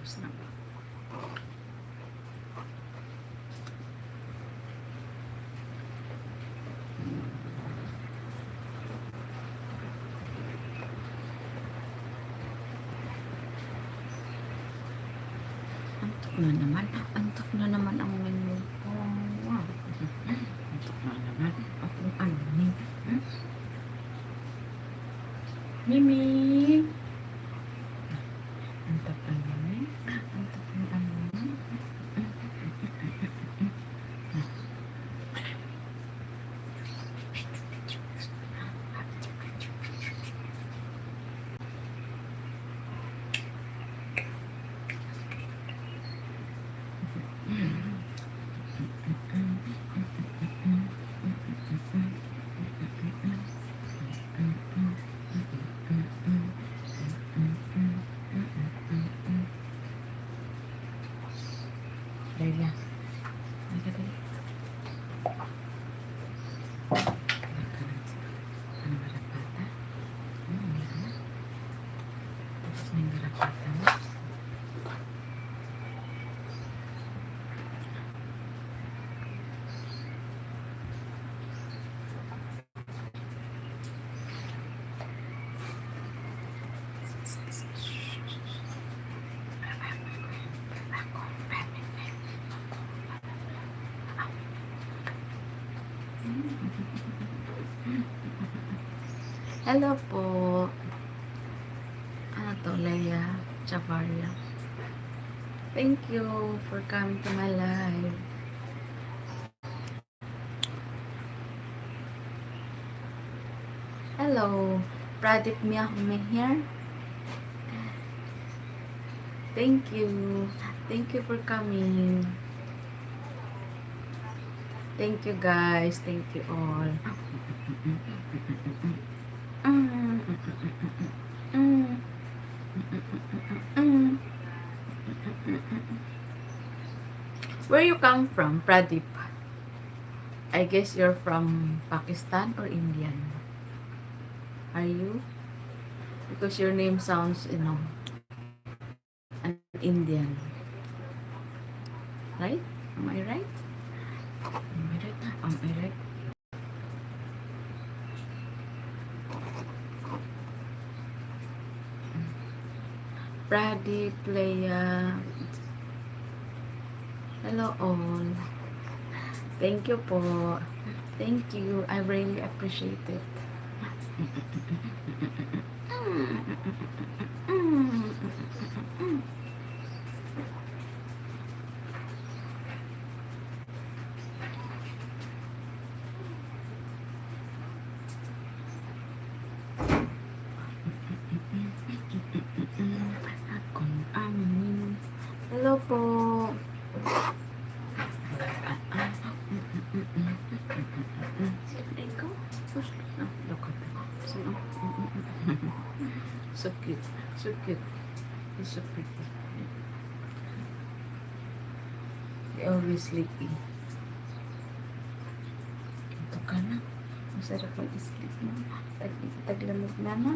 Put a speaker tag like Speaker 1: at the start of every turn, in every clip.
Speaker 1: Tapos na ba? Antok na naman ang menu ko. Antok na naman. Akong ano ni. Mimi! Antok na naman. Antok na naman. Leila. Halika dali. Ano garapata? Meron na. Tapos na yung garapata mo. Hello po. Ano to, Leia Chavaria. Thank you for coming to my live. Hello. Pradip Mia here. Thank you. Thank you for coming. Thank you guys. Thank you all. Where you come from, Pradip? I guess you're from Pakistan or Indian. Are you? Because your name sounds, an Indian. Right? Am I right? Am I right? Am I right? Pradip, Leia. Hello all. Thank you po. Thank you. I really appreciate it. Hello po. So cute. So cute. He's so pretty. They always sleepy. Ito ka na. Masarap mag-sleep mo. Taglamig na na.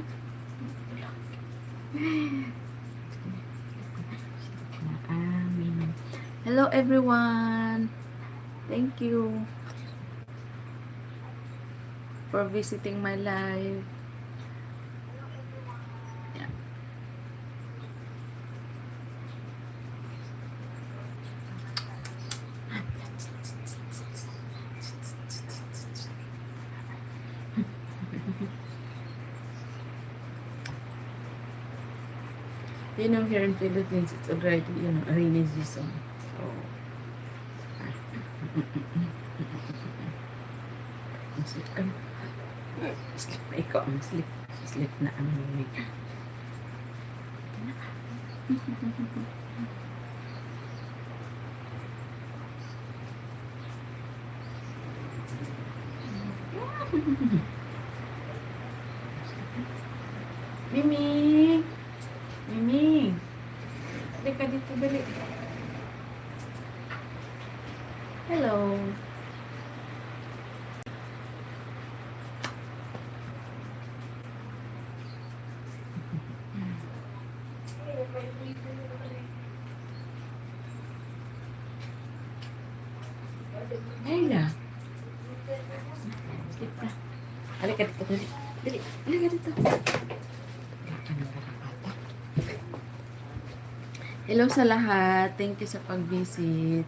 Speaker 1: Amen. Hello everyone. Thank you for visiting my live. Yeah. Here in Philippines, it's already, rainy season. So, sleep ka na. Sleep na ikaw. Sleep. Sleep na ang lumig. Mimi! Mimi! Dali ka dito, dali. Hello. Halika dito, dali. Dali, halika dito. Wala ka ng karapatan. Hello sa lahat. Thank you sa pag-visit.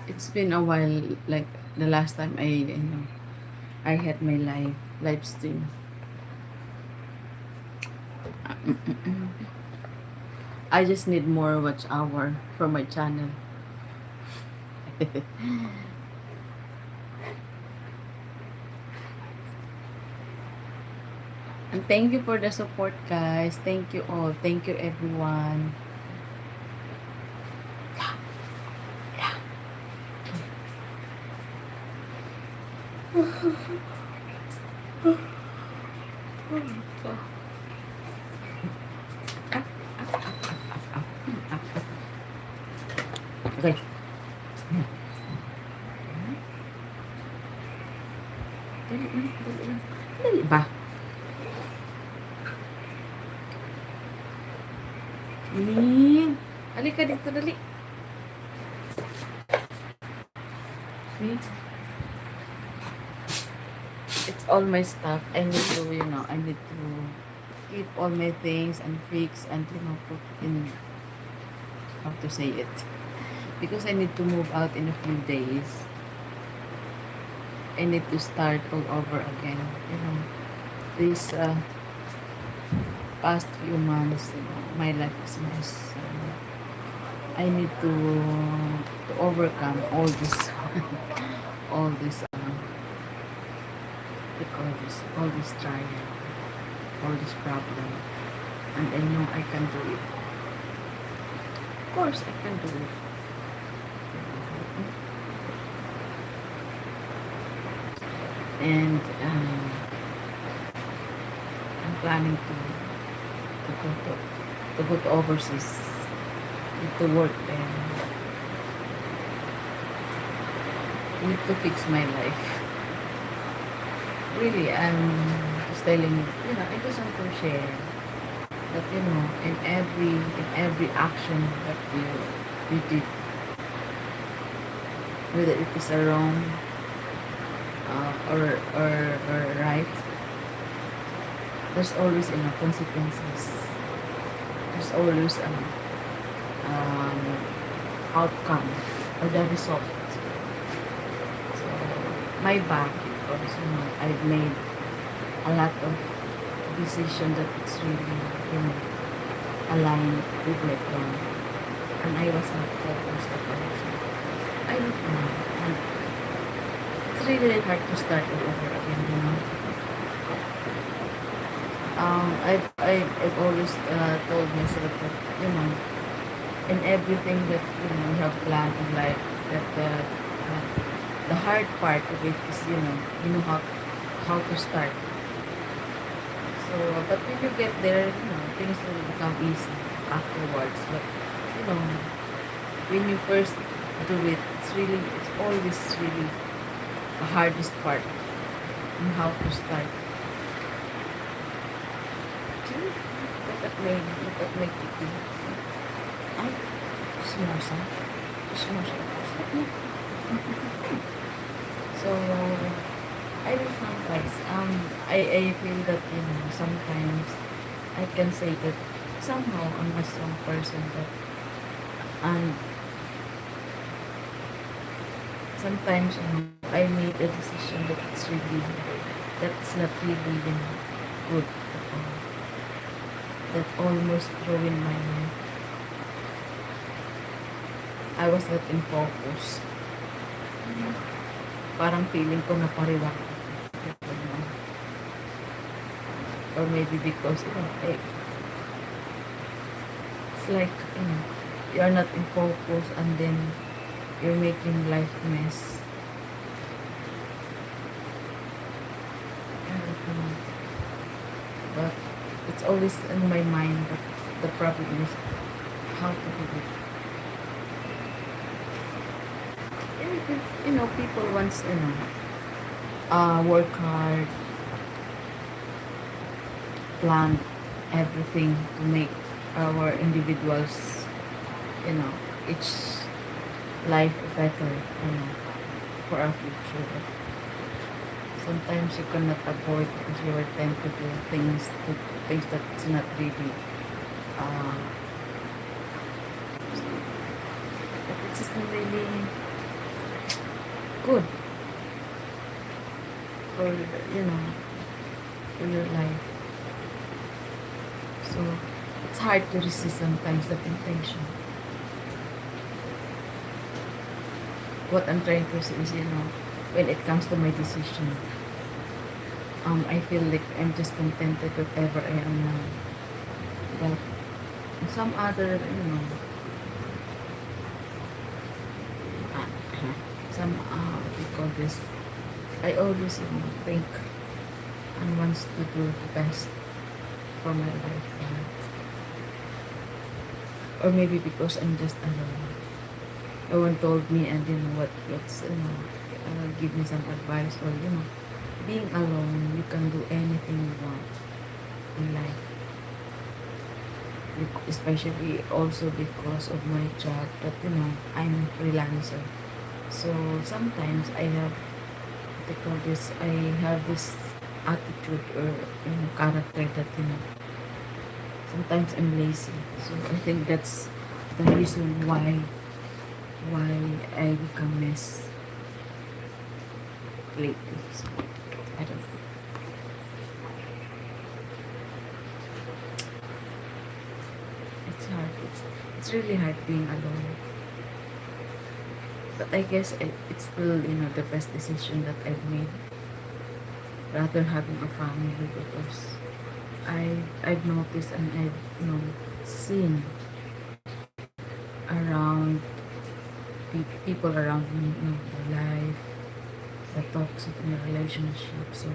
Speaker 1: It's been a while, like the last time I had my live stream. I just need more watch hour for my channel. And thank you for the support, guys. Thank you all. Thank you, everyone. Okay. Dali lang, dali lang. Dali ba? Min, halika dito, dali. See? It's all my stuff. I need to, I need to keep all my things and fix and, put in, how to say it. Because I need to move out in a few days. I need to start all over again. These past few months, my life is a mess. So I need to overcome all this, all this, all this trial, all this problem, and I know I can do it. Of course, I can do it. And I'm planning to go to overseas to work there. I need to fix my life. Really, I'm just telling you, I just want to share that, in every action that you did, whether it is a wrong or right, there's always consequences. There's always an outcome or the result. So my back, because I've made a lot of decisions that it's really aligned with my plan, and I was not focused at all. So I don't know. And it's really hard to start all over again. I've always told myself that in everything that you have planned in life, that the hard part of it is how to start. So, but when you get there, things will become easy afterwards. But when you first do it, it's always really the hardest part in how to start. Look at my kitty. Ay, smosa. Smosa. So, I don't know, guys. I feel that, sometimes I can say that somehow I'm a strong person, and sometimes, I made a decision that's not really, good at all. That almost ruined my life. I was not in focus. Parang feeling ko na pariwak. Or maybe because, it's like, you're not in focus, and then you're making life mess. I don't know. But it's always in my mind, but the problem is how to do it. People wants, work hard, plan everything to make our individuals, each life better, for our future. But sometimes you cannot avoid because you are tend to do things that's not really uh, that it isn't really good for for your life. So it's hard to resist sometimes the temptation. What I'm trying to say is, when it comes to my decision, I feel like I'm just contented whatever I am now. But some other, uh, what do you call this? I always, think and wants to do the best for my life. Or maybe because I'm just alone. No one told me, and what's give me some advice, or being alone, you can do anything you want in life. Especially also because of my job, that I'm a freelancer. So sometimes I have what they call this. I have this attitude or character that sometimes I'm lazy. So I think that's the reason why I become mess lately. So I don't know. It's hard. It's really hard being alone. But I guess it's still the best decision that I've made, rather having a family, because I've noticed and I've seen around people around me, their life, the toxic in a relationship. So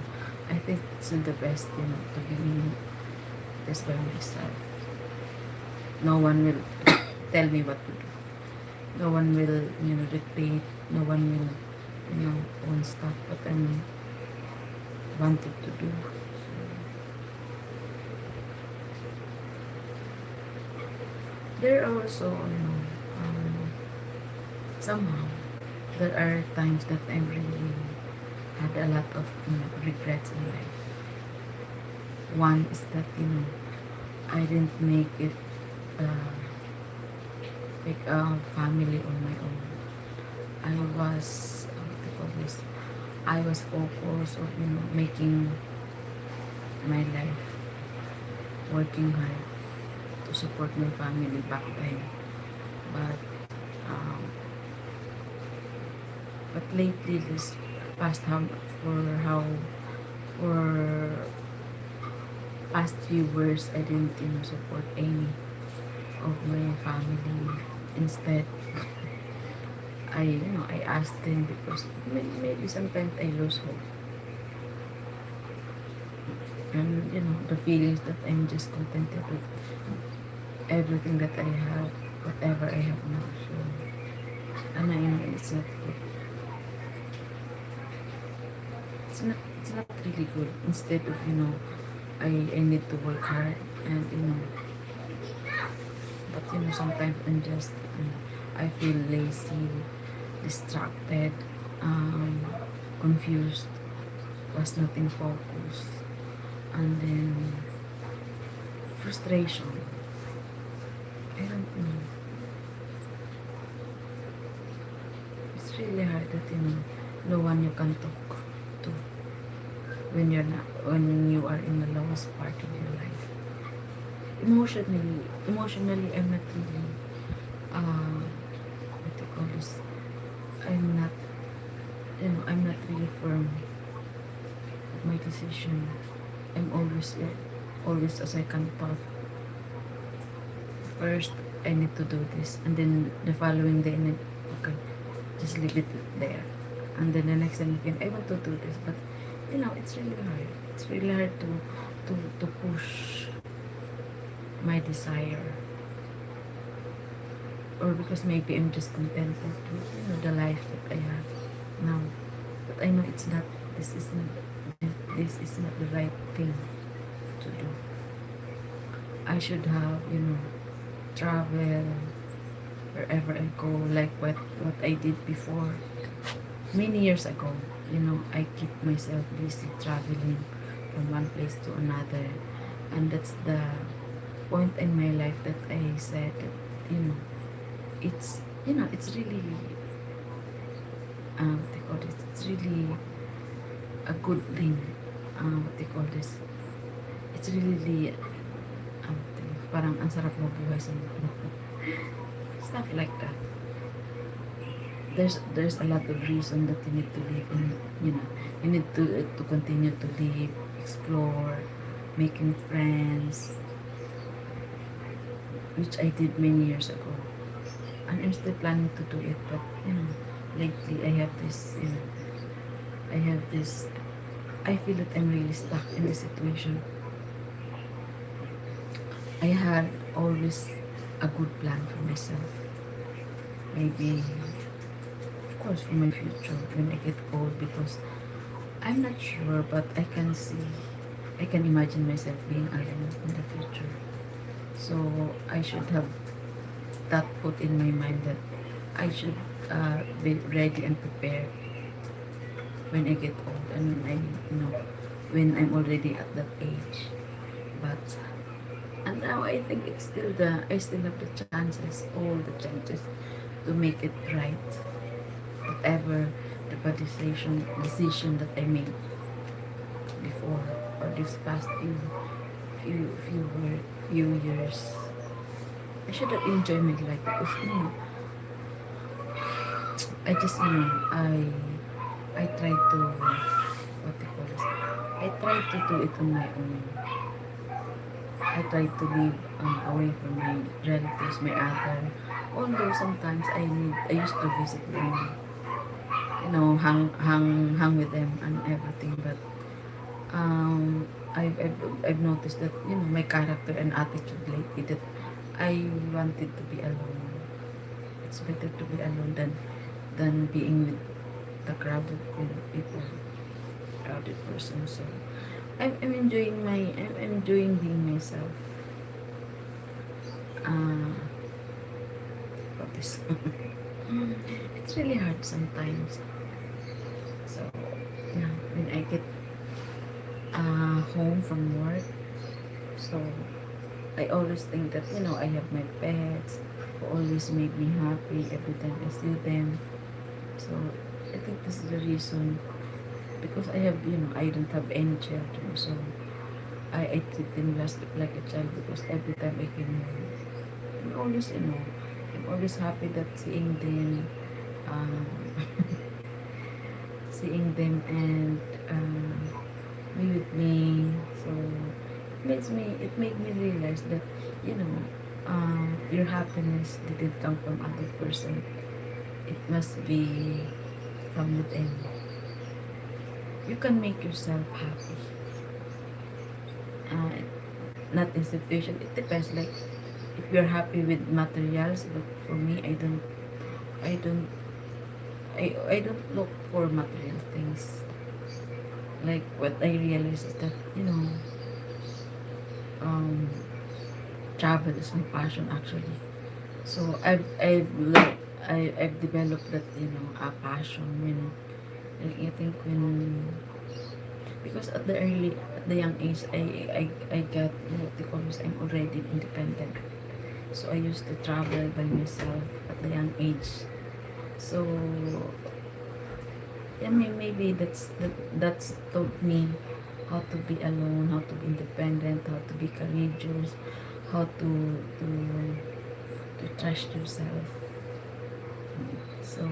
Speaker 1: I think it's still the best, to be me just by myself. No one will tell me what to do. No one will, dictate. No one will, own stuff what I'm wanted to do. There are also, somehow, there are times that I really had a lot of, regrets in life. One is that, I didn't uh, make a family on my own. I was, what do you call this? I was focused on, making my life, working hard to support my family back then. But, um, but lately, this past how for past few years, I didn't, support any of my family. Instead, I asked them because maybe sometimes I lose hope. And, the feelings that I'm just contented with everything that I have, whatever I have now. So, and I know it's not good. It's not really good. Instead of, I need to work hard and, but, sometimes I'm just, I feel lazy, distracted, confused, was not in focus, and then frustration. I don't know. It's really hard that no one you can talk to when you are in the lowest part of your life. Emotionally, I'm not really what do you call this? I'm not I'm not really firm with my decision. I'm always a second thought. First, I need to do this, and then the following day, okay, just leave it there. And then the next time again, I want to do this, but it's really hard. It's really hard to push my desire, or because maybe I'm just contented with the life that I have now. But I know it's not. This is not the right thing to do. I should have travel, wherever I go, like what I did before many years ago. I keep myself busy traveling from one place to another, and that's the point in my life that I said that you know it's really what they call this, it's really a good thing. What they call this, it's really parang ang sarap mabuhay sa mundo. Stuff like that. There's a lot of reason that you need to live in. You need to continue to live, explore, making friends, which I did many years ago, and I'm still planning to do it. But lately I have this I feel that I'm really stuck in this situation. I had always a good plan for myself. Maybe, of course, for my future when I get old, because I'm not sure, but I can imagine myself being alone in the future. So I should have that put in my mind that I should be ready and prepared when I get old, and when I'm already at that age. But and now I think it's still I still have the chances, all the chances to make it right. Whatever the bad decision that I made before, or this past few years, I should have enjoyed my life, because I just I try to what they call this, I try to do it on my own. I try to live away from my relatives, my other. Although sometimes I used to visit them, hang with them and everything. But I've noticed that my character and attitude lately, that I wanted to be alone. It's better to be alone than being with the crowded people, crowded person. So I'm enjoying I'm enjoying being myself. What is it's really hard sometimes. So yeah, when I get home from work, so I always think that I have my pets who always make me happy every time I see them. So I think this is the reason, because I don't have any children, so I treat them just like a child, because every time I came home, I'm always I'm always happy that seeing them, um, seeing them and be with me. So it made me realize that your happiness didn't come from other person. It must be from within. You can make yourself happy. Uh, Not in situation. It depends. Like if you're happy with materials, but for me, I don't, I don't look for material things. Like what I realize is that um, travel is my passion actually. So I've developed that a passion when I think when, because at the young age I got what they call this, I'm already independent. So I used to travel by myself at the young age. So I mean, maybe that's taught me how to be alone, how to be independent, how to be courageous, how to trust yourself. So,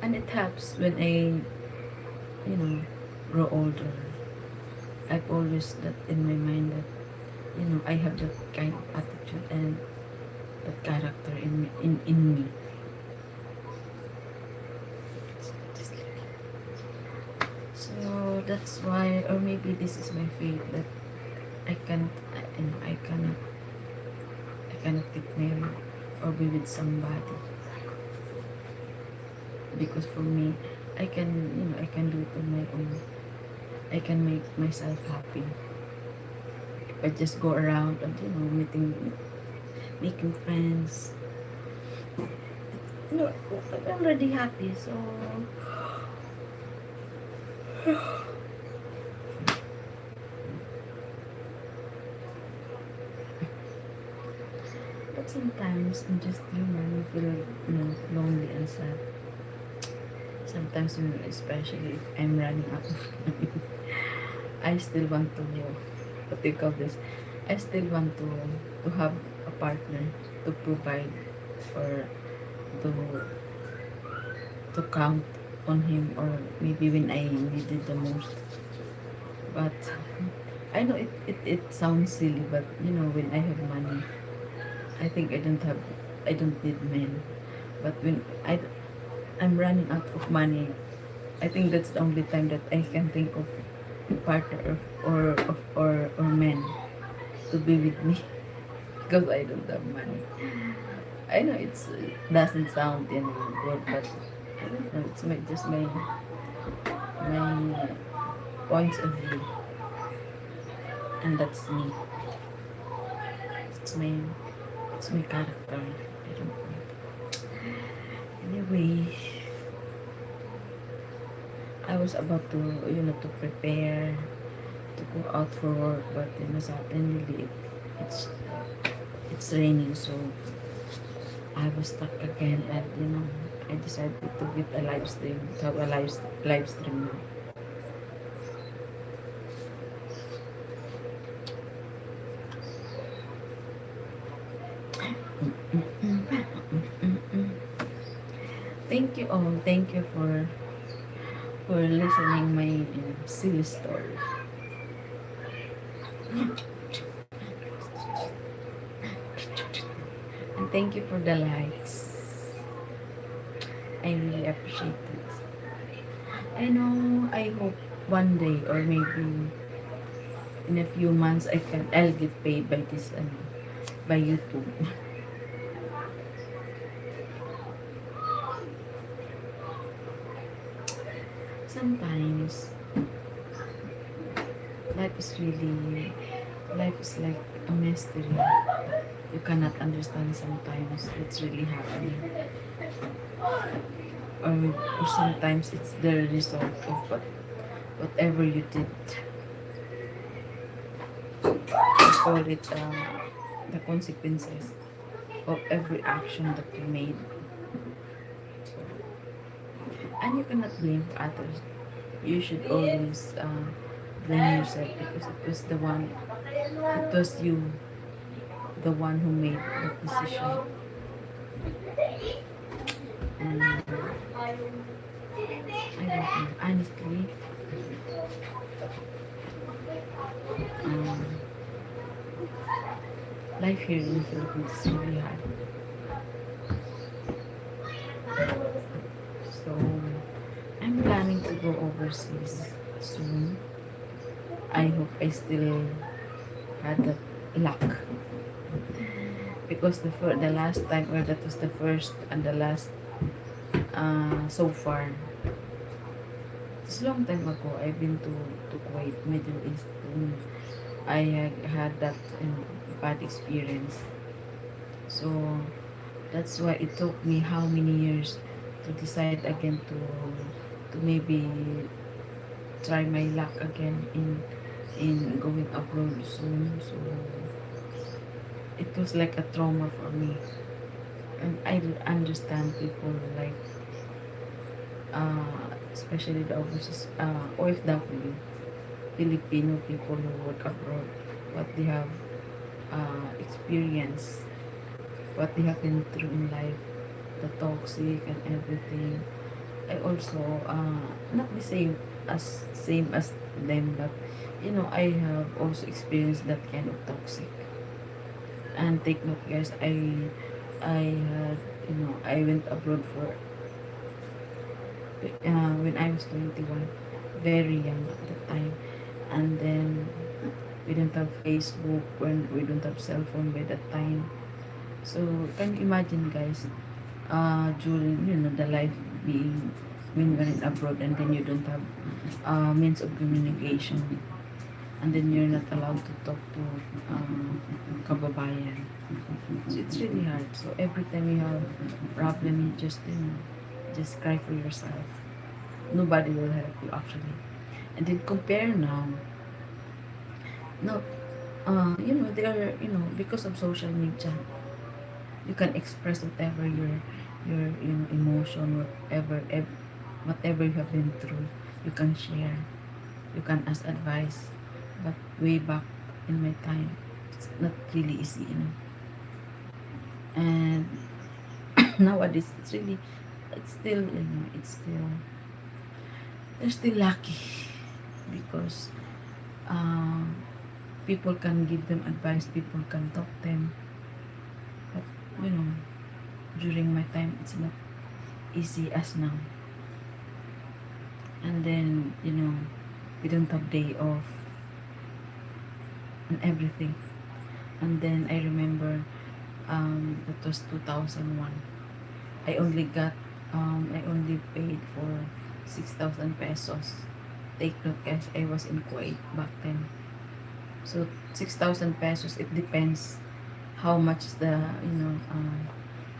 Speaker 1: and it helps when I grow older. I've always that in my mind that I have that kind of attitude and that character in me. So that's why, or maybe this is my fate, that I can't, I cannot get married or be with somebody, because for me, I can do it on my own. I can make myself happy. If I just go around and making friends, No, I'm already happy. So, but sometimes I'm just human. You feel, lonely and sad. Sometimes, especially if I'm running out of money, I still want to, what do you call this? I still want to have a partner to provide or to to count on him, or maybe when I needed the most. But I know it sounds silly, but when I have money, I think I don't need men. But when I'm running out of money, I think that's the only time that I can think of partner or men to be with me because I don't have money. I know it doesn't sound good, but I don't know. It's just my points of view, and that's me. It's my it's my character. I don't know. Anyway, I was about to prepare to go out for work, but suddenly it's it's raining, so I was stuck again, and I decided to get a live stream, to have a live stream now. Thank you all. Thank you for listening my silly story. And thank you for the likes. I really appreciate it. I know, I hope one day or maybe in a few months I'll get paid by this by YouTube. Sometimes life is really life is like a mystery. You cannot understand sometimes what's really happening. Or sometimes it's the result of whatever you did. I call it the consequences of every action that you made. And you cannot blame others. You should always blame yourself because it was you, the one who made the decision. And I don't know, honestly, um, life here in the Philippines is really hard. So, I'm planning to go overseas soon. I hope I still had that luck. Because the last time, or that was the first and the last so far. It's a long time ago. I've been to Kuwait, Middle East. And I had that bad experience. So that's why it took me how many years to decide again to maybe try my luck again in going abroad soon. So it was like a trauma for me. And I don't understand people like especially the overseas OFW, Filipino people who work abroad, what they have experienced, what they have been through in life, the toxic and everything. I also not the same as them, but I have also experienced that kind of toxic. And take note, guys, I had I went abroad for when I was 21, very young at the time. And then we don't have Facebook, when we don't have cell phone by that time. So can you imagine, guys, during the life being when we're in abroad, and then you don't have means of communication. and then you're not allowed to talk to kababayan. So it's really hard. So every time you have problem, you just, just cry for yourself. Nobody will help you actually. And then compare now. No, they are, because of social media, you can express whatever your emotion, whatever you have been through. You can share. You can ask advice. But way back in my time, it's not really easy. And nowadays, it's still, they're still lucky because um, people can give them advice, people can talk them. But, you know, during my time, it's not easy as now. And then, we don't have day off and everything. And then I remember that was 2001. I only paid for 6,000 pesos. Take note guys, I was in Kuwait back then. So 6,000 pesos, it depends how much is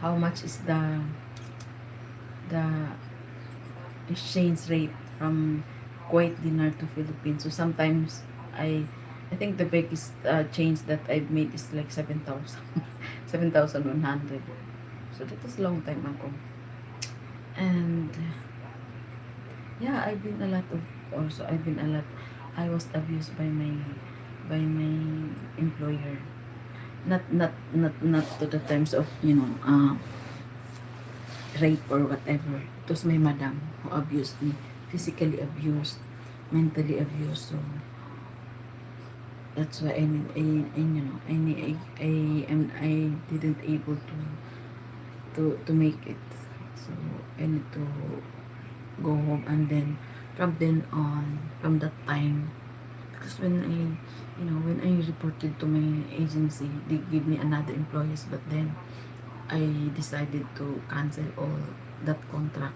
Speaker 1: how much is the exchange rate from Kuwait dinar to Philippines. So sometimes I think the biggest change that I've made is like 7,000, 7,100. So that was a long time ago. And yeah, I've been a lot. I was abused by my employer. Not to the terms of rape or whatever. It was my madam who abused me, physically abused, mentally abused. So that's why I didn't able to make it. So I need to go home, and then from that time, because when I reported to my agency, they give me another employees, but then I decided to cancel all that contract.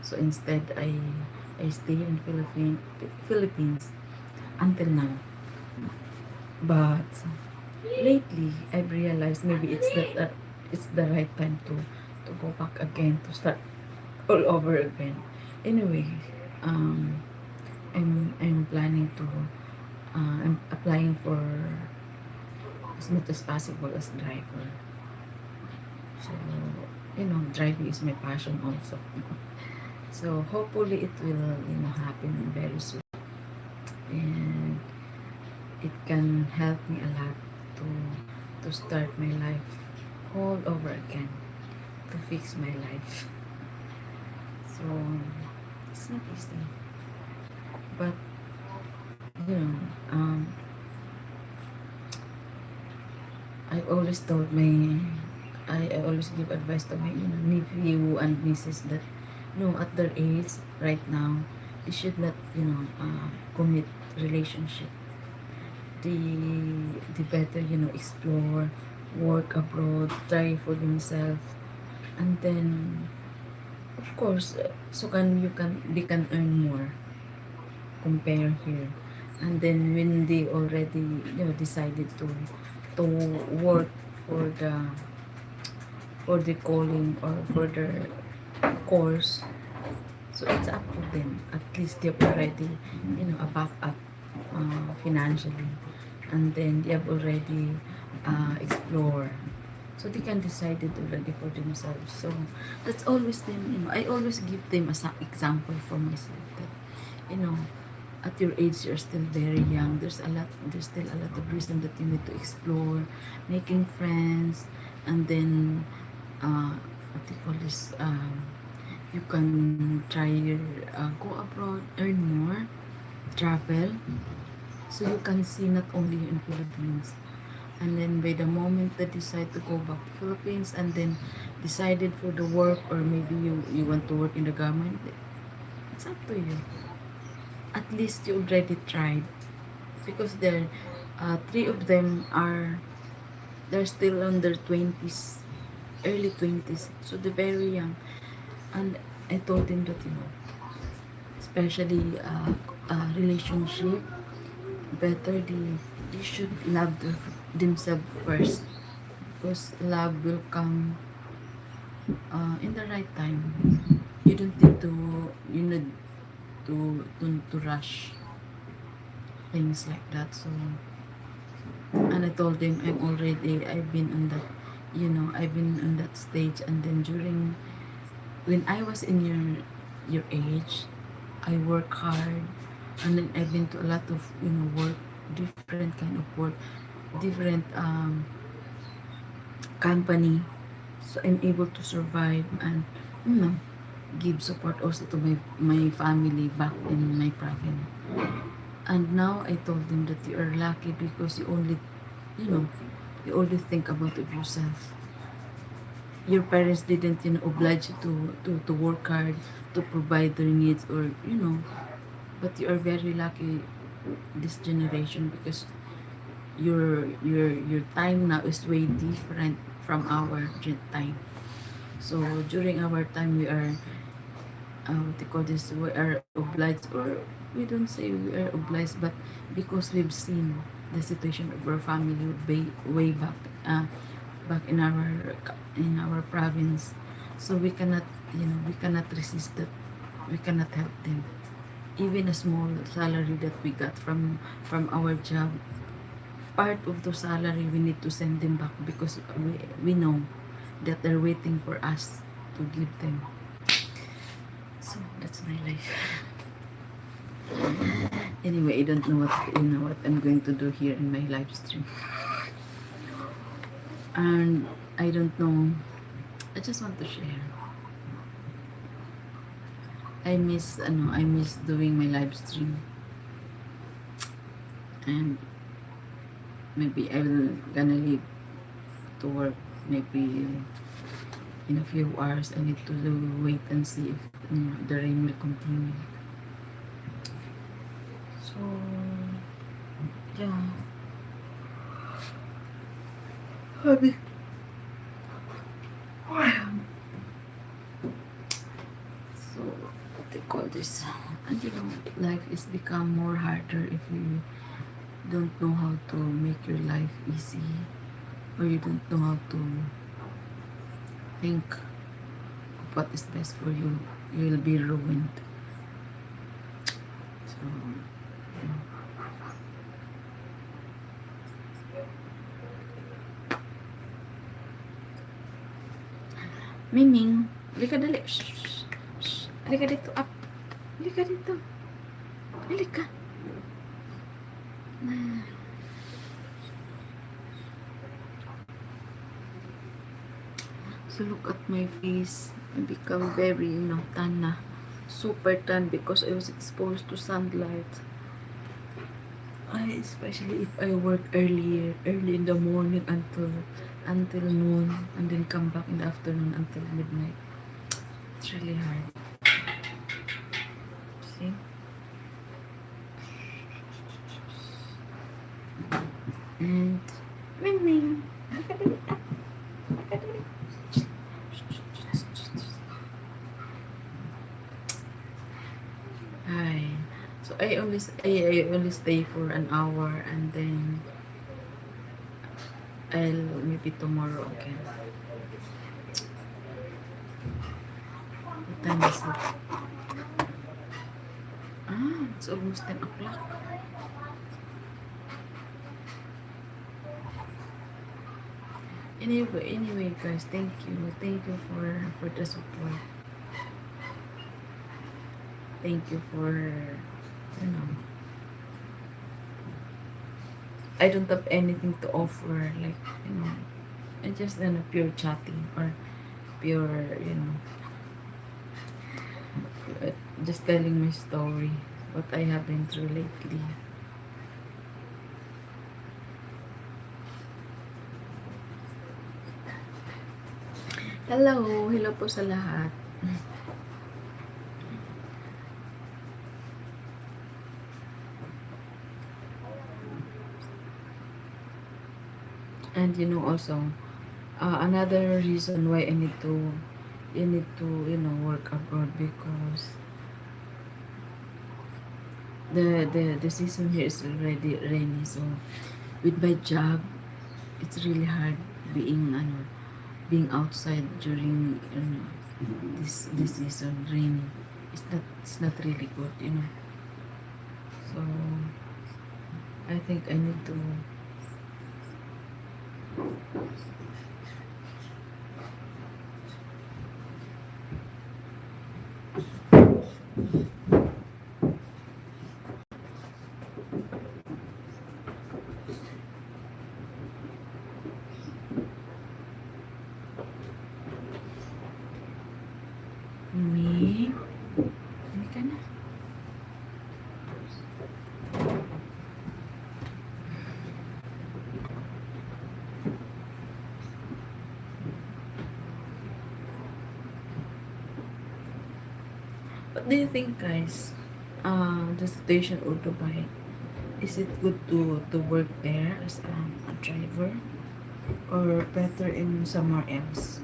Speaker 1: So instead, I stay in Philippines until now. But lately, I've realized maybe it's the right time to go back again, to start all over again. Anyway, um, I'm planning to I'm applying for as much as possible as driver. So driving is my passion also. So hopefully it will happen very soon, and it can help me a lot to start my life all over again, to fix my life. So it's not easy, but you know um, I always told my I always give advice to my nephew and nieces that at their age right now, they should not commit relationship. The better explore, work abroad, try for themselves, and then of course so they can earn more compare here. And then when they already decided to work for the calling or for the course, so it's up to them. At least they've already a backup financially, and then they have already explored, so they can decide it already for themselves. So that's always them. I always give them as an example for myself that you know at your age you're still very young. There's still a lot of reason that you need to explore, making friends, and then what do you call this, you can try go abroad, earn more, travel, so you can see not only in Philippines. And then by the moment they decide to go back to Philippines, and then decided for the work, or maybe you want to work in the government, it's up to you. At least you already tried, because there three of them they're still on their 20s, early 20s, so they're very young. And I told them that especially relationship, better they should love themselves first, because love will come in the right time. You don't need to, you need to rush things like that. So, and I told him I've been on that, I've been on that stage. And then during, when I was in your age, I work hard, and then I've been to a lot of, work, different kind of work, different company. So I'm able to survive and, you know, give support also to my family back in my province. And now I told them that you are lucky because you know, you only think about of yourself. Your parents didn't, oblige you to work hard to provide their needs, or, but you are very lucky this generation, because your time now is way different from our time. So during our time, we are, what they call this, we are obliged, or we don't say we are obliged, but because we've seen the situation of our family way back, back in our province. So we cannot, we cannot resist that. We cannot help them. Even a small salary that we got from our job, part of the salary we need to send them back, because we know that they're waiting for us to give them. So that's my life. Anyway, I don't know what I'm going to do here in my live stream. And I don't know. I just want to share. I miss doing my live stream. And maybe I will gonna leave to work, maybe in a few hours. I need to wait and see if, the rain will continue. So yeah. Happy. So what they call this? And life is become more harder if you don't know how to make your life easy, or you don't know how to think of what is best for you. You will be ruined. So, yeah. Miming, halika dali. Shh, shh, shh. Halika dito, up. Halika dito. Halika. So look at my face. I become very, tan na. Super tan because I was exposed to sunlight. Especially if I work early in the morning until noon, and then come back in the afternoon until midnight. It's really hard. See? And Ming Ming. Hi. So I only stay for an hour, and then I'll maybe tomorrow again. What time is it? It's almost 10 o'clock. Anyway, guys, thank you for the support. Thank you for, you know, I don't have anything to offer, like, I just pure chatting, or pure, uh, just telling my story, what I have been through lately. Hello po sa lahat. And also, another reason why I need to work abroad, because the season here is already rainy, so with my job it's really hard being outside during this season rainy. It's not really good, so I think I need to Mimi, hindi ka na. What do you think, guys? The situation of Dubai, is it good to work there as a driver, or better in somewhere else?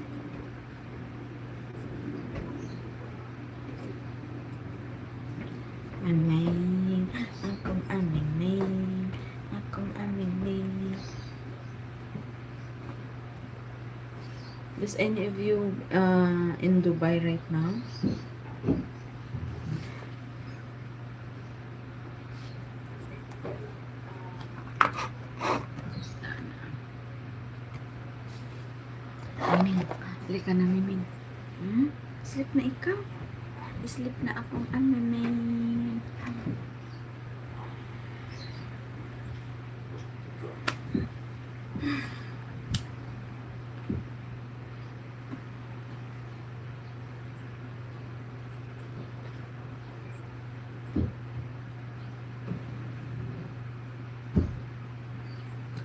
Speaker 1: Aming, akong aming, akong aming. Is any of you in Dubai right now? Amin, halika na, Mimin. Sleep na ikaw. Sleep na akong Mimin.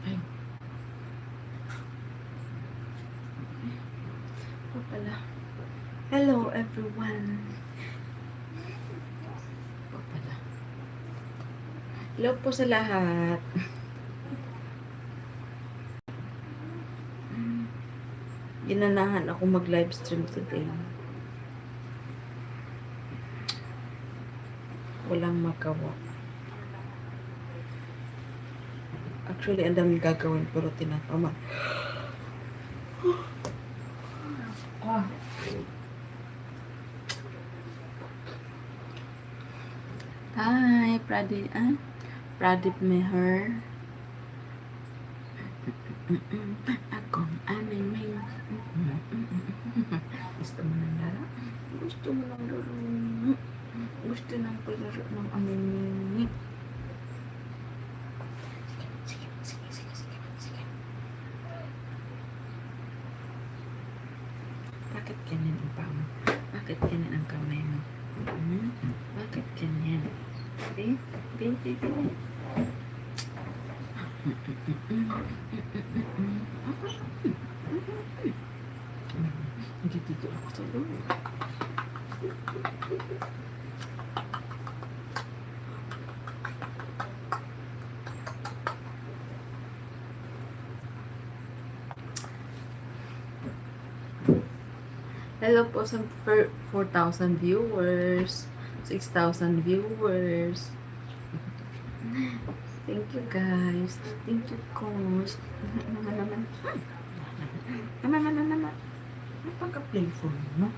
Speaker 1: Ay. Oh, pala. Hello, everyone. Oh, pala. Hello po sa lahat. Ginanahan ako mag-live stream today. Walang magawa. Actually, ang daming gagawin pero tinatama. Hi, Pradip Meher. Akong aming. Gusto mo ng laro? Gusto mo ng laro? Gusto ng palaro ng aming. Sige. Bakit ganyan ang paa mo? Bakit ganyan ang kamay mo? Bakit ganyan? Baby. Dito ako sa loob. Hello po sa 4,000 viewers, 6,000 viewers. Thank you, guys. Thank you, coach. Naman. Napaka-playful, no?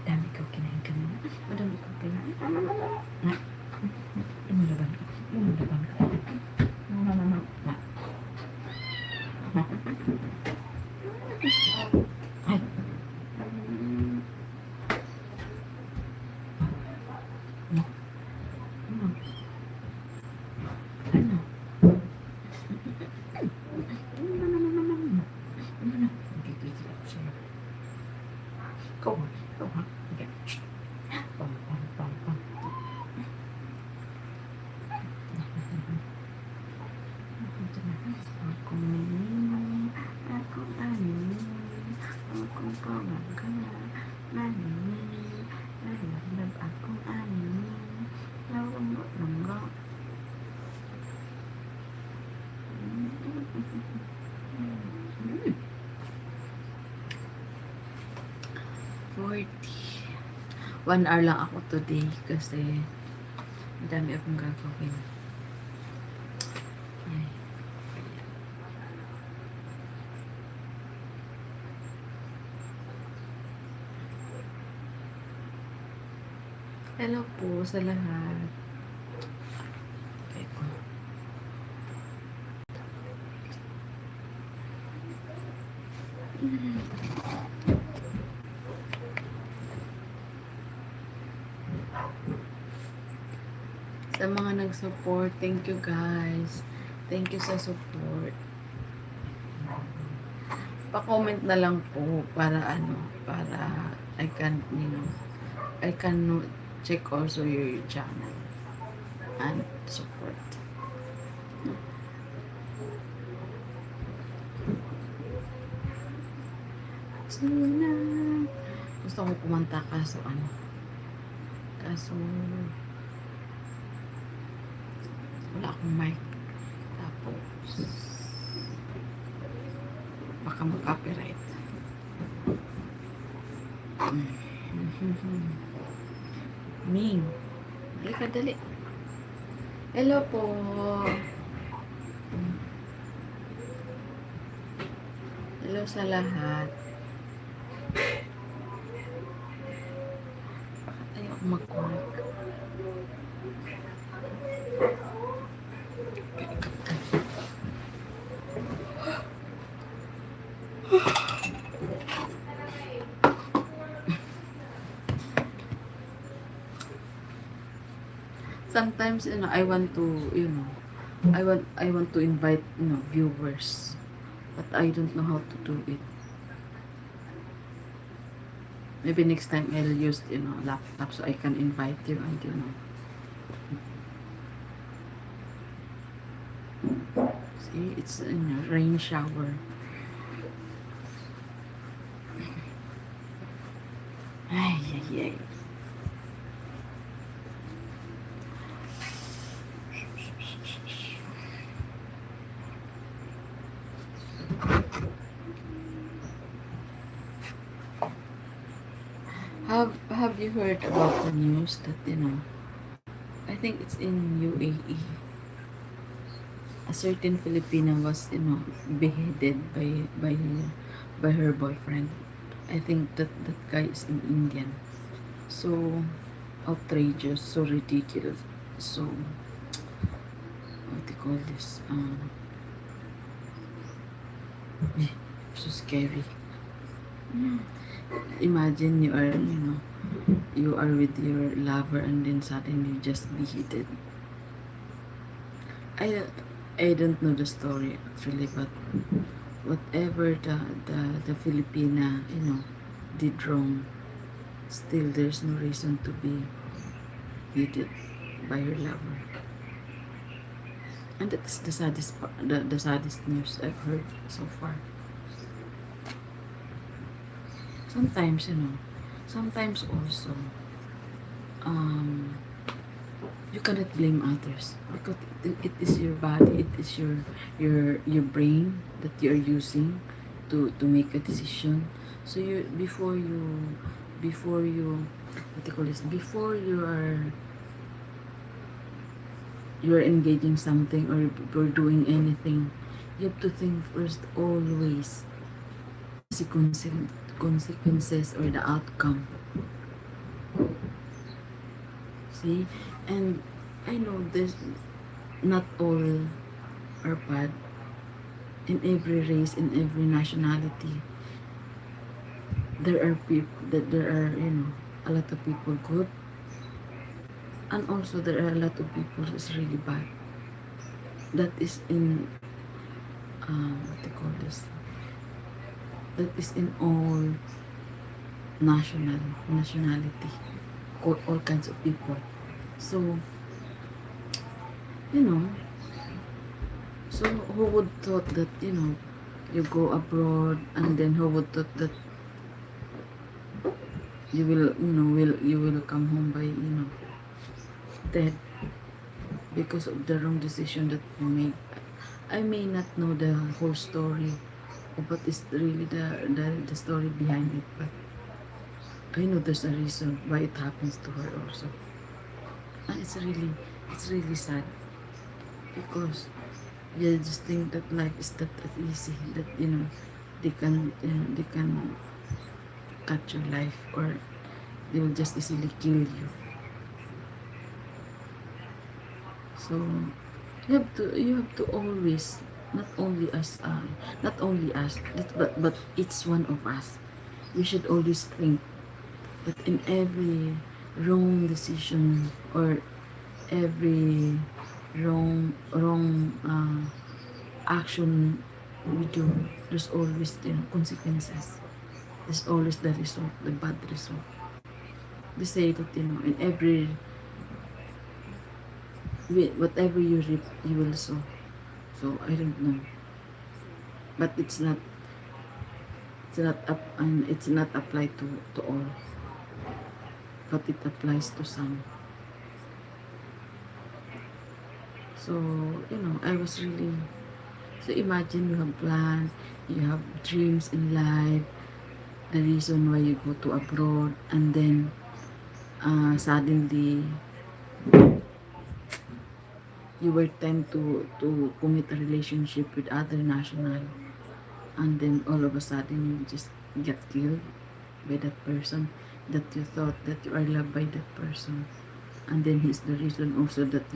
Speaker 1: Dami ko kinain ka mo. Madami ko kinain. Lumalaban ka. Ay. Go on. Okay. Bum. 1 hour lang ako today kasi madami akong gagawin. Ay. Hello po sa lahat. Okay po. Sa mga nag-support, thank you guys. Thank you sa support. Pa-comment na lang po para para I can, I can check also your channel and support. Sina. Gusto ko kumanta kaso kaso wala akong mic. Tapos baka mag-copyright. Ming, halika dali. Hello po. Hello sa lahat. Bakit tayo ako mag-connect? Sometimes, I want to, I want to invite, viewers. But I don't know how to do it. Maybe next time I'll use, laptop so I can invite you and, See, it's in a rain shower. Ay, ay, ay. Have you heard about the news that, I think it's in UAE. A certain Filipina was, beheaded by her boyfriend. I think that guy is an Indian. So outrageous, so ridiculous, so what do you call this? So scary. Imagine you are with your lover and then suddenly just beheaded. I don't know the story actually, but whatever the Filipina did wrong, still there's no reason to be beheaded by her lover. And that's the saddest part, the saddest news I've heard so far. Sometimes, sometimes also, you cannot blame others because it is your body, it is your brain that you are using to make a decision. So before you what do you call this, before you are engaging something or you're doing anything, you have to think first always consequences or the outcome. See, and I know there's not all are bad. In every race, in every nationality, there are people that there are a lot of people good, and also there are a lot of people who's really bad. That is in what do you call this? That is in all nationality, all kinds of people. So so who would thought that you go abroad and then who would thought that you will come home by dead because of the wrong decision that you made. I may not know the whole story of what is really the story behind it, but I know there's a reason why it happens to her also. And it's really sad because you just think that life is that easy, that they can cut your life, or they will just easily kill you. So you have to always, not only us, but each one of us, we should always think that in every wrong decision, or every wrong action we do, there's always consequences. There's always the result, the bad result. They say that in every whatever you reap, you will sow. So I don't know, but it's not applied to all, but it applies to some. So I was really, so imagine you have plans, you have dreams in life, the reason why you go to abroad, and then suddenly you were tend to commit a relationship with other national, and then all of a sudden you just get killed by that person that you thought that you are loved by that person, and then he's the reason also that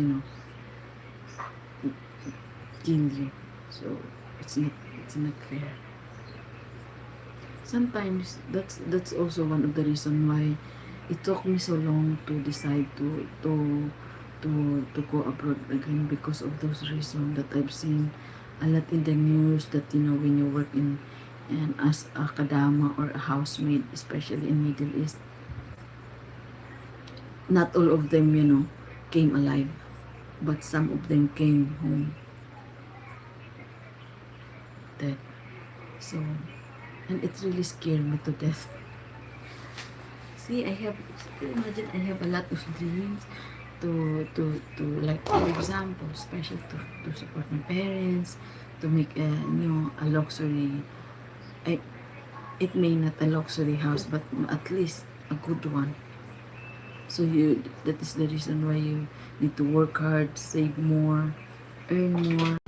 Speaker 1: kill you. So it's not fair. Sometimes that's also one of the reason why it took me so long to decide to go abroad again, because of those reasons that I've seen a lot in the news, that when you work in and as a kadama or a housemaid, especially in Middle East, not all of them came alive, but some of them came home dead. So, and it really scared me to death. See, imagine I have a lot of dreams to like, for example, especially to support my parents, to make a luxury, I, it may not a luxury house, but at least a good one. So that is the reason why you need to work hard, save more, earn more,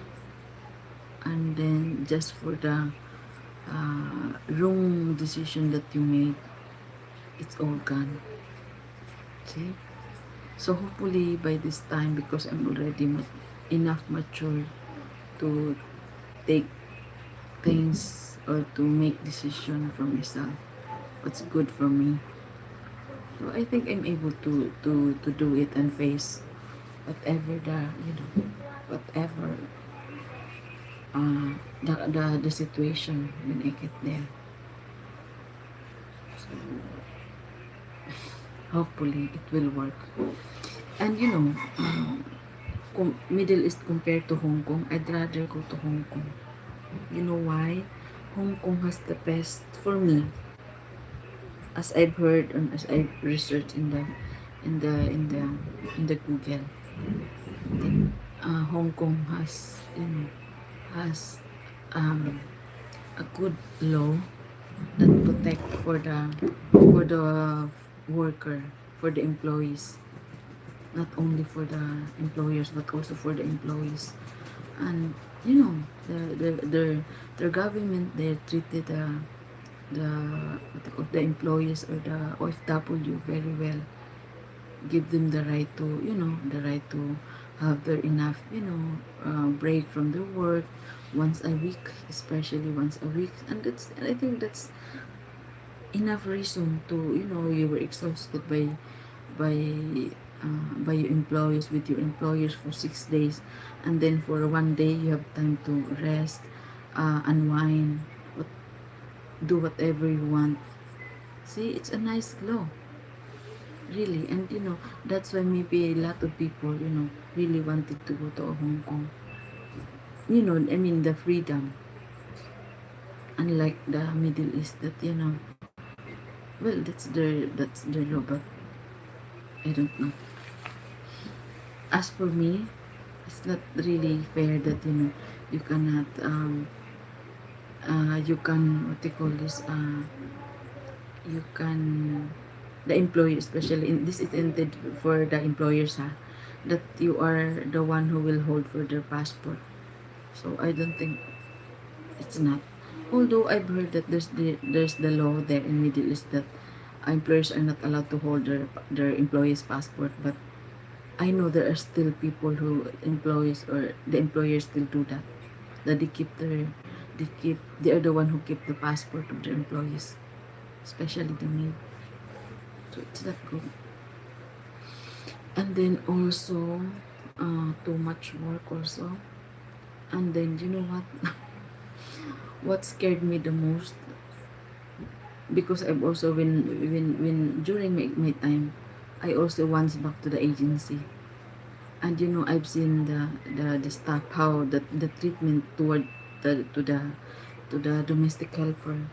Speaker 1: and then just for the wrong decision that you made, it's all gone. See? So hopefully by this time, because I'm already enough mature to take things or to make decision for myself, what's good for me. So I think I'm able to do it and face whatever whatever the situation when I get there. So hopefully it will work. And Middle East compared to Hong Kong, I'd rather go to Hong Kong. You know why? Hong Kong has the best for me, as I've heard and as I've researched in the in the in the Google. That Hong Kong has a good law that protect for the worker, for the employees, not only for the employers but also for the employees. And their government, they treated the the employees or the OFW very well, give them the right to the right to have their enough break from their work once a week, especially once a week. And I think that's enough reason to you were exhausted by by your employers, with your employers for 6 days, and then for one day you have time to rest, unwind, what, do whatever you want. See, it's a nice law, really. And that's why maybe a lot of people really wanted to go to Hong Kong. I mean, the freedom, unlike the Middle East, that well, that's their law, but I don't know. As for me, it's not really fair that you cannot you can, what they call this, you can the employee, especially in this is intended for the employers, ha, that you are the one who will hold for their passport. So I don't think it's not. Although I've heard that there's the law there in Middle East that employers are not allowed to hold their employees' passport, but I know there are still people who employees or the employers still do that. That they are the one who keep the passport of their employees, especially the maid. So it's not good. And then also, too much work also. And then you know what? What scared me the most, because I've also when during my time, I also once back to the agency, and I've seen the staff, how the treatment toward the to the domestic helper,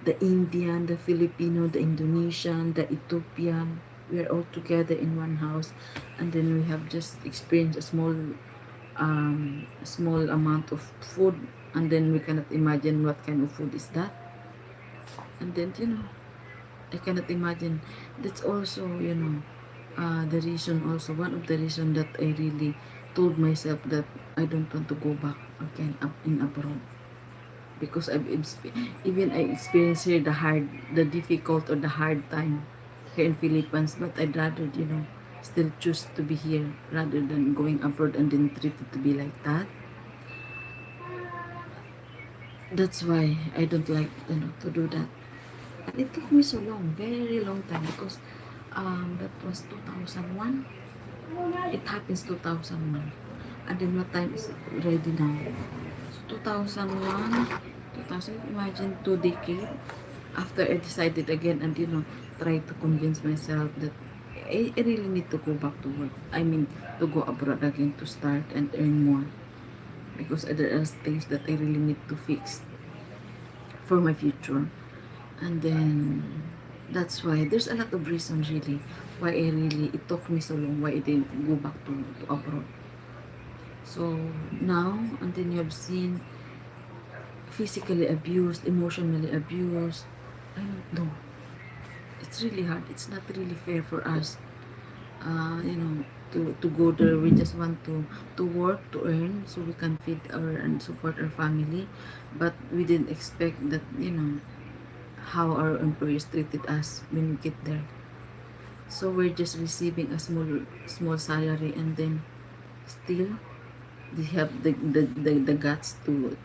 Speaker 1: the Indian, the Filipino, the Indonesian, the Ethiopian. We are all together in one house, and then we have just experienced a small amount of food, and then we cannot imagine what kind of food is that. And then I cannot imagine. That's also the reason, also one of the reason that I really told myself that I don't want to go back again up in abroad, because even I experienced here the difficult or the hard time here in Philippines, but I'd rather still choose to be here rather than going abroad and then treated to be like that. That's why I don't like to do that. And it took me so long, very long time, because that was 2001. It happens 2001. And then what time is it already now? So 2001, 2000, imagine 2 decades after I decided again and try to convince myself that I really need to go back to work. I mean, to go abroad again to start and earn more, because there are things that I really need to fix for my future. And then that's why there's a lot of reasons really why it took me so long, why I didn't go back to abroad. So now, and then you have seen physically abused, emotionally abused. I don't know. It's really hard. It's not really fair for us. To go there. We just want to work, to earn, so we can feed our and support our family. But we didn't expect that, how our employers treated us when we get there. So we're just receiving a small salary, and then still they have the guts to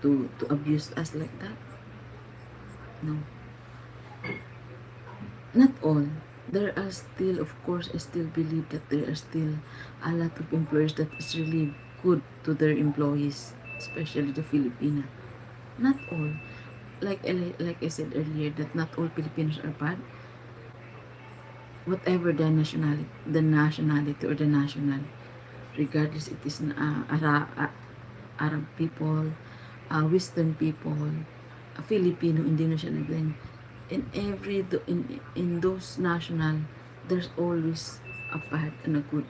Speaker 1: abuse us like that. No, not all. There are still, of course, I still believe that there are still a lot of employers that is really good to their employees, especially the Filipina. Not all. Like I said earlier, that not all Filipinos are bad. Whatever the nationality or the national, regardless it is Arab people, Western people, Filipino, Indonesian, again, in those national, there's always a bad and a good.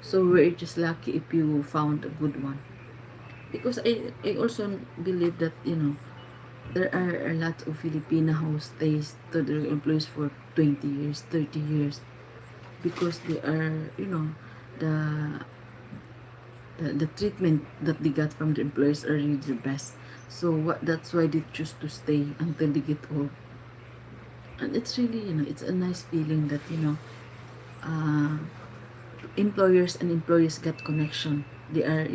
Speaker 1: So we're just lucky if you found a good one. Because I also believe that there are a lot of Filipina who stays to their employees for 20 years, 30 years, because they are, the the treatment that they got from the employers are really the best. So that's why they choose to stay until they get old. And it's really, it's a nice feeling that, uh, employers and employees get connection. They are,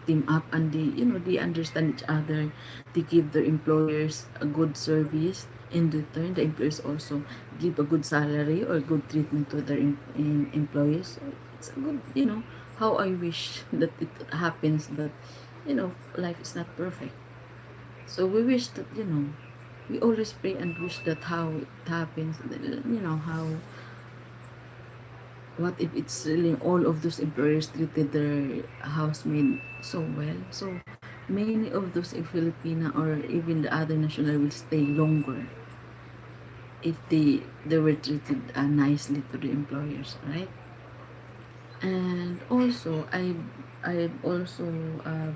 Speaker 1: team up, and they understand each other. They give their employers a good service. In return, the employers also give a good salary or good treatment to their employees. So it's a good, how I wish that it happens, but life is not perfect. So we wish that, we always pray and wish that how it happens, how, what if it's really all of those employers treated their housemaid so well? So many of those in Filipina or even the other national will stay longer if they were treated nicely to the employers, right? And also I've also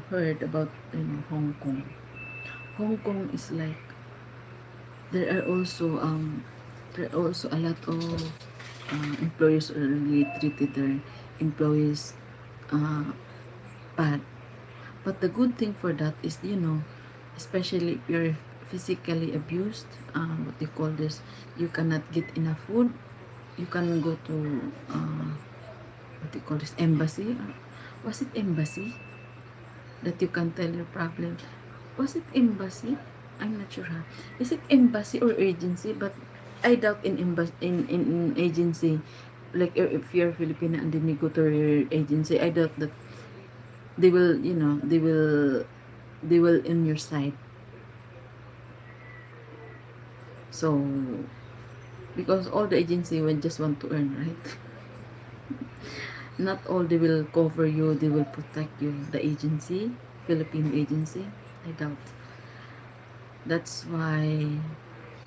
Speaker 1: heard about Hong Kong. Hong Kong is like, there are also there are also a lot of employers are really treated their employees uh, bad. But the good thing for that is, especially if you're physically abused, what do you call this? You cannot get enough food. You can go to what do you call this? Embassy. Was it embassy that you can tell your problem? Was it embassy? I'm not sure. Ha? Is it embassy or agency? But I doubt in embassy in agency. Like if you're Filipino and then you go to your agency, I doubt that they will, they will in your side. So because all the agency will just want to earn, right? Not all they will cover you, they will protect you. The agency, Philippine agency, I doubt. That's why.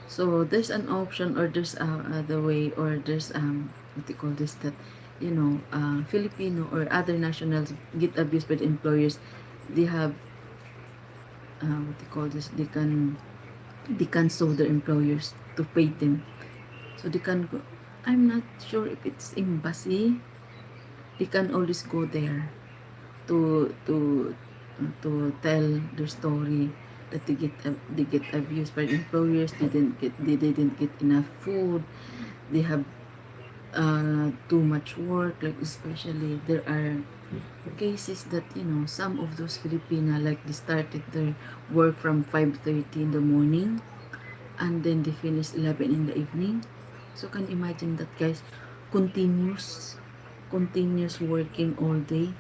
Speaker 1: So there's an option, or there's the way, or there's what do you call this, that Filipino or other nationals get abused by the employers. They have what do you call this? They can sue their employers to pay them. So they can go. I'm not sure if it's embassy. They can always go there to tell their story that they get abused by employers. They didn't get enough food. They have too much work. Like especially there are cases that some of those Filipina, like they started their work from 5:30 in the morning and then they finish 11 in the evening. So can you imagine that, guys? Continuous working all day.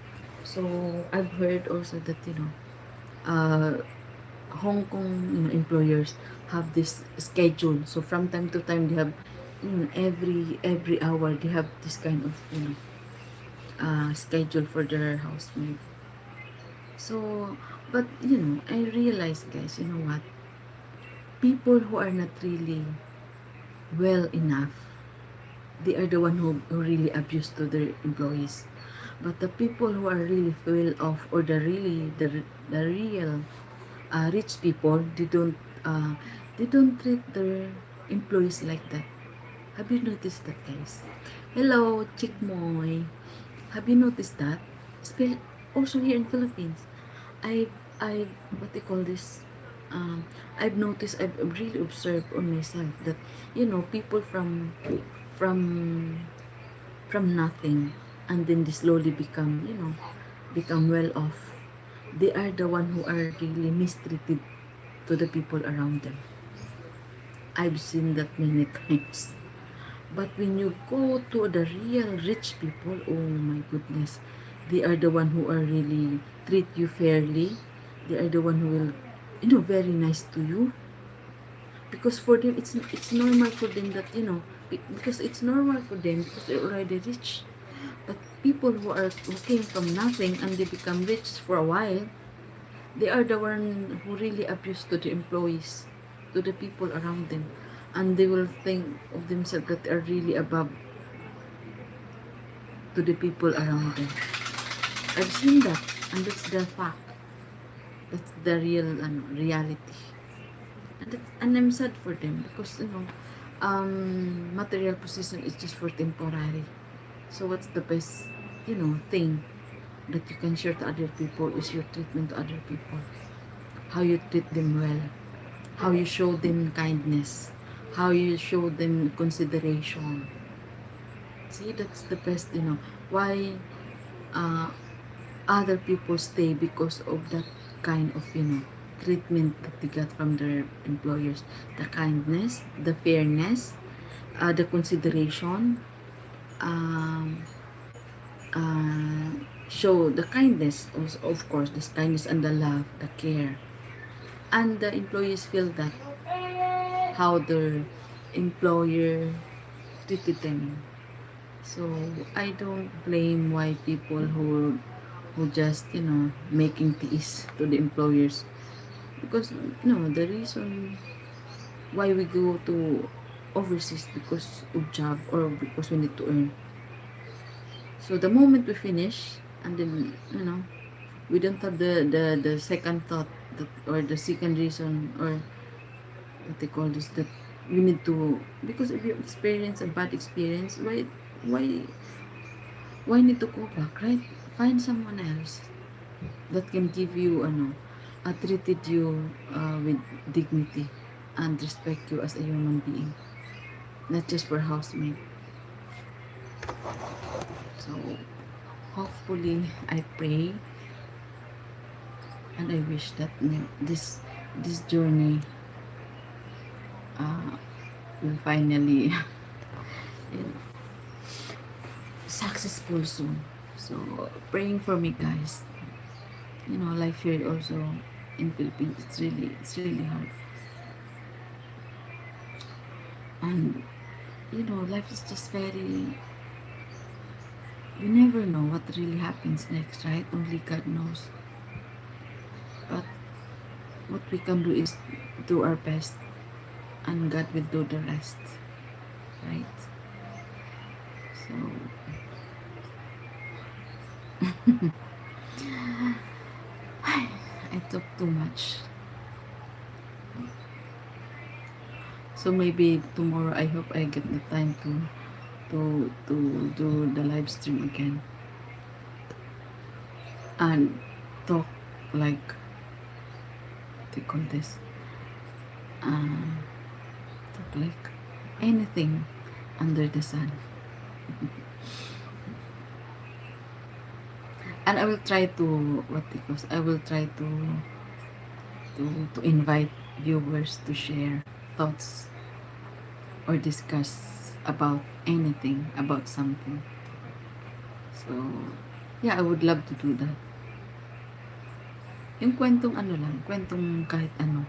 Speaker 1: So I've heard also that uh Hong Kong employers have this schedule. So from time to time they have every hour they have this kind of schedule for their housemaid. So but I realize, guys, you know what? People who are not really well enough, they are the one who really abuse to their employees. But the people who are really well off, or the real rich people, they don't treat their employees like that. Have you noticed that, guys? Hello, Chick Moy. Have you noticed that? Also here in Philippines, I what they call this? I've noticed. I've really observed on myself that people from from nothing, and then they slowly become well off. They are the one who are really mistreated to the people around them. I've seen that many times. But when you go to the real rich people, oh my goodness, they are the one who are really treat you fairly. They are the one who will, very nice to you. Because for them, it's normal for them that because it's normal for them because they're already rich. But people who came from nothing and they become rich for a while, they are the one who really abuse to the employees, to the people around them, and they will think of themselves that they are really above to the people around them. I've seen that, and that's the fact. That's the real reality. And I'm sad for them because material possession is just for temporary. So what's the best thing that you can share to other people is your treatment to other people. How you treat them well, how you show them kindness, how you show them consideration. See, that's the best. Why uh, other people stay because of that kind of treatment that they got from their employers. The kindness, the fairness, the consideration, um, show the kindness, also, of course, this kindness and the love, the care. And the employees feel that how their employer treated them. So I don't blame why people who just making peace to the employers, because the reason why we go to overseas because of job or because we need to earn. So the moment we finish, and then we don't have the second thought, that, or the second reason, or what they call this, that we need to, because if you experience a bad experience, why why need to go back, right? Find someone else that can give you treated you with dignity and respect you as a human being, not just for housemate. So hopefully I pray and I wish that this journey uh, will finally you know, successful soon. So praying for me, guys. Life here also in Philippines, it's really hard. And life is just very, you never know what really happens next, right? Only God knows. But what we can do is do our best, and God will do the rest, right? So I talk too much. So maybe tomorrow I hope I get the time to do the live stream again and talk like, what do you call this? Uh, Talk like anything under the sun. And I will try to, what because I will try to invite viewers to share thoughts or discuss about anything, about something. So yeah, I would love to do that. Yung kwentong lang, kwentong kahit ano.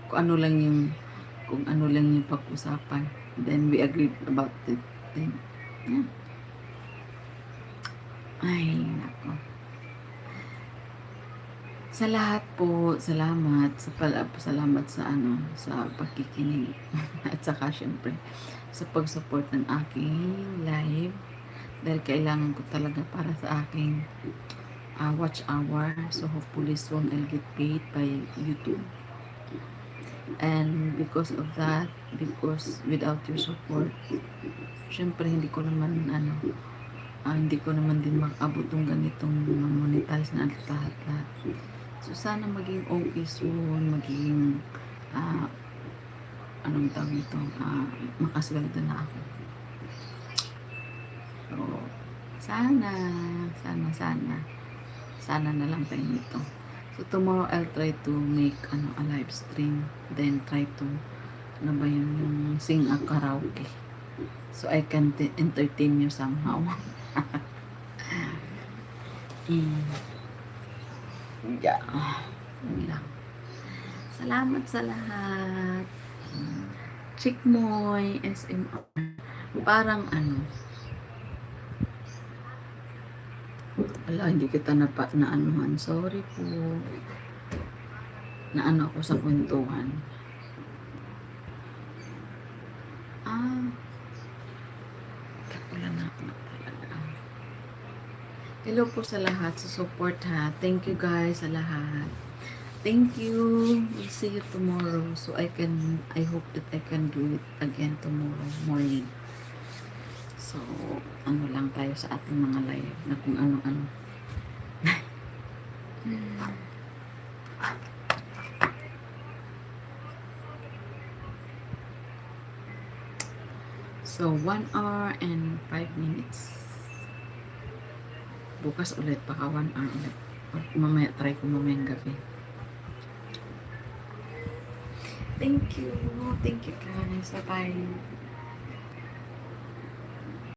Speaker 1: Kung ano lang yung pag-usapan. Then we agreed about it. Then, yeah. Ay, nako. Sa lahat po, salamat sa pakikinig. At saka syempre, sa pag-support ng aking live. Dahil kailangan ko talaga para sa aking watch hour. So hopefully soon I'll get paid by YouTube. And because of that, because without your support, syempre hindi ko naman din makabot ng ganitong monetize na lahat. So sana maging okay soon, maging anong tawag ito, makasweldo na ako. So sana na lang tayo nito. So tomorrow I'll try to make a live stream, then try to yung sing a karaoke, so I can entertain you somehow. Yeah, yun lang. Salamat sa lahat. Chikmoy SMR, parang hindi kita naanuhan, sorry po, naano ako sa kwentuhan. Kakulan na ako talaga. Hello po sa lahat, sa support ha. Thank you guys sa lahat. Thank you. We'll see you tomorrow. So I hope that I can do it again tomorrow morning. So, lang tayo sa ating mga live na kung ano-ano. So, 1 hour and 5 minutes. Bukas ulit, baka 1 hour ulit. Or mamaya, try ko mamayang gabi. Thank you. Thank you guys. Bye-bye.